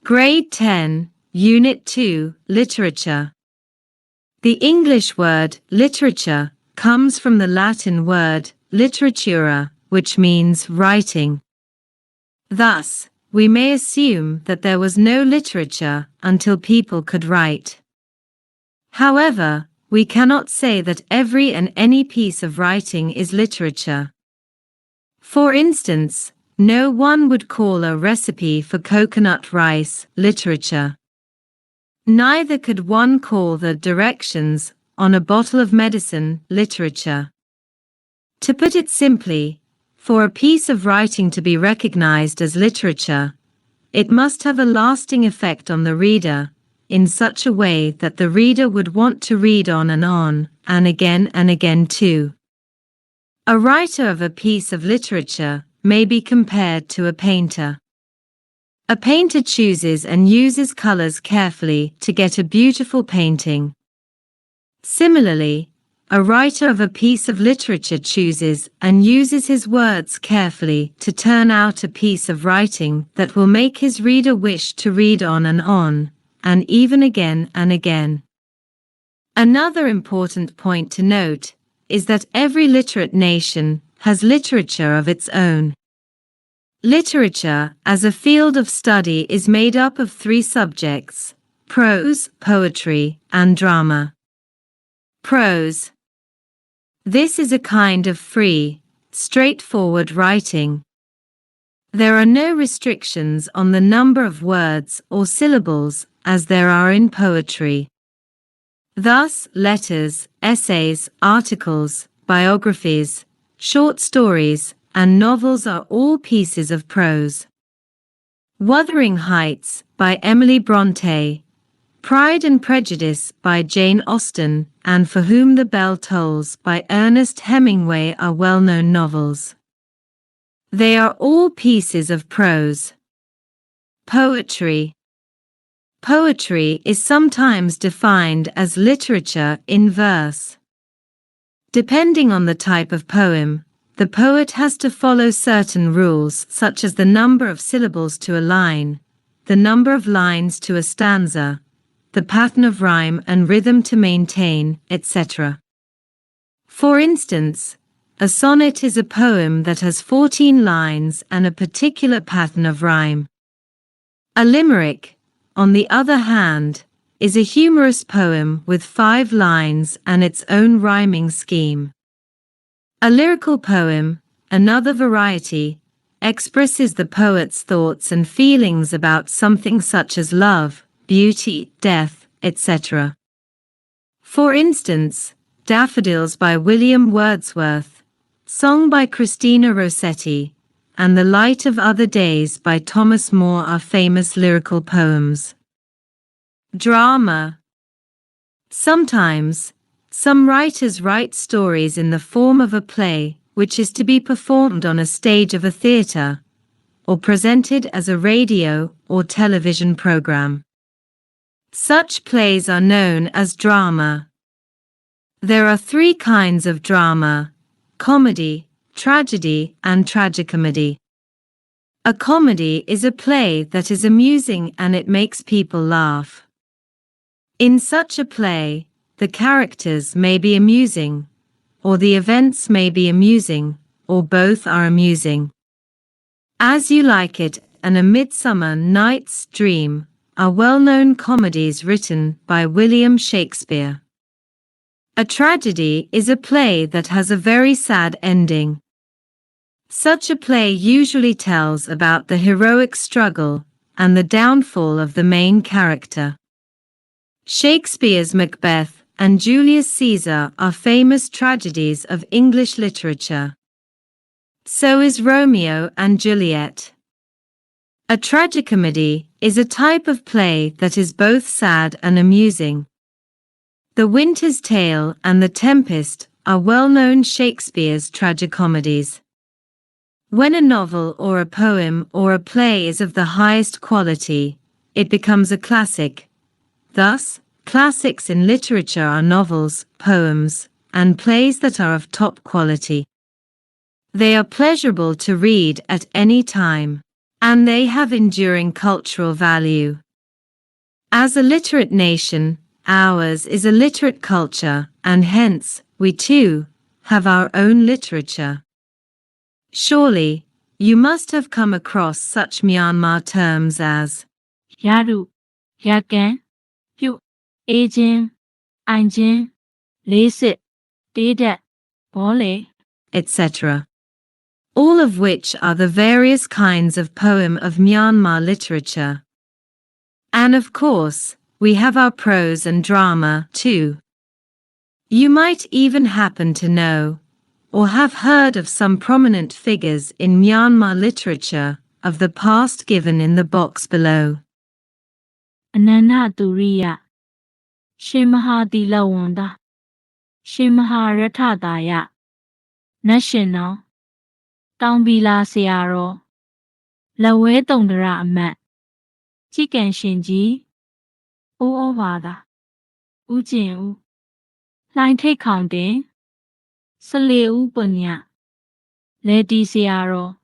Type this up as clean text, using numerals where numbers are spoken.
Grade 10, Unit 2, Literature. The English word literature comes from the Latin word literatura, which means writing. Thus, we may assume that there was no literature until people could write. However, we cannot say that every and any piece of writing is literature. For instance, no one would call a recipe for coconut rice literature. Neither could one call the directions on a bottle of medicine literature. To put it simply, for a piece of writing to be recognized as literature, it must have a lasting effect on the reader, in such a way that the reader would want to read on, and again too. A writer of a piece of literature may be compared to a painter. A painter chooses and uses colors carefully to get a beautiful painting. Similarly, a writer of a piece of literature chooses and uses his words carefully to turn out a piece of writing that will make his reader wish to read on, and even again and again. Another important point to note is that every literate nation has literature of its own. Literature as a field of study is made up of three subjects: prose, poetry, and drama. Prose. This is a kind of free, straightforward writing. There are no restrictions on the number of words or syllables as there are in poetry. Thus, letters, essays, articles, biographies, short stories, and novels are all pieces of prose. Wuthering Heights by Emily Brontë, Pride and Prejudice by Jane Austen, and For Whom the Bell Tolls by Ernest Hemingway are well-known novels. They are all pieces of prose. Poetry. Poetry is sometimes defined as literature in verse. Depending on the type of poem, the poet has to follow certain rules such as the number of syllables to a line, the number of lines to a stanza, the pattern of rhyme and rhythm to maintain, etc. For instance, a sonnet is a poem that has 14 lines and a particular pattern of rhyme. A limerick, on the other hand, is a humorous poem with 5 lines and its own rhyming scheme. A lyrical poem, another variety, expresses the poet's thoughts and feelings about something such as love, beauty, death, etc. For instance, Daffodils by William Wordsworth, Song by Christina Rossetti, and The Light of Other Days by Thomas Moore are famous lyrical poems. Drama. Sometimes, some writers write stories in the form of a play, which is to be performed on a stage of a theater, or presented as a radio or television program. Such plays are known as drama. There are 3 kinds of drama: comedy, tragedy, and tragicomedy. A comedy is a play that is amusing and it makes people laugh. In such a play, the characters may be amusing, or the events may be amusing, or both are amusing. As You Like It and A Midsummer Night's Dream are well-known comedies written by William Shakespeare. A tragedy is a play that has a very sad ending. Such a play usually tells about the heroic struggle and the downfall of the main character. Shakespeare's Macbeth and Julius Caesar are famous tragedies of English literature. So is Romeo and Juliet. A tragicomedy is a type of play that is both sad and amusing. The Winter's Tale and The Tempest are well-known Shakespeare's tragicomedies. When a novel or a poem or a play is of the highest quality, it becomes a classic. Thus, classics in literature are novels, poems, and plays that are of top quality. They are pleasurable to read at any time. and they have enduring cultural value. As a literate nation, ours is a literate culture, and hence, we too have our own literature. Surely, you must have come across such Myanmar terms as Yaru, Yakan, Yu, Agent, Anjin, Lasit, Dida, Bole, etc., all of which are the various kinds of poem of Myanmar literature. And of course, we have our prose and drama too. You might even happen to know, or have heard of some prominent figures in Myanmar literature of the past given in the box below. Anana Turiya, Shimaha Dilawanda, Shimaha Ratadaya, National, Tambila Searo, Lawe Dondra Amat, Chicken Shinji, Oovada, Ujin, Line Take Counting, Saleu Bunya, Lady Searo,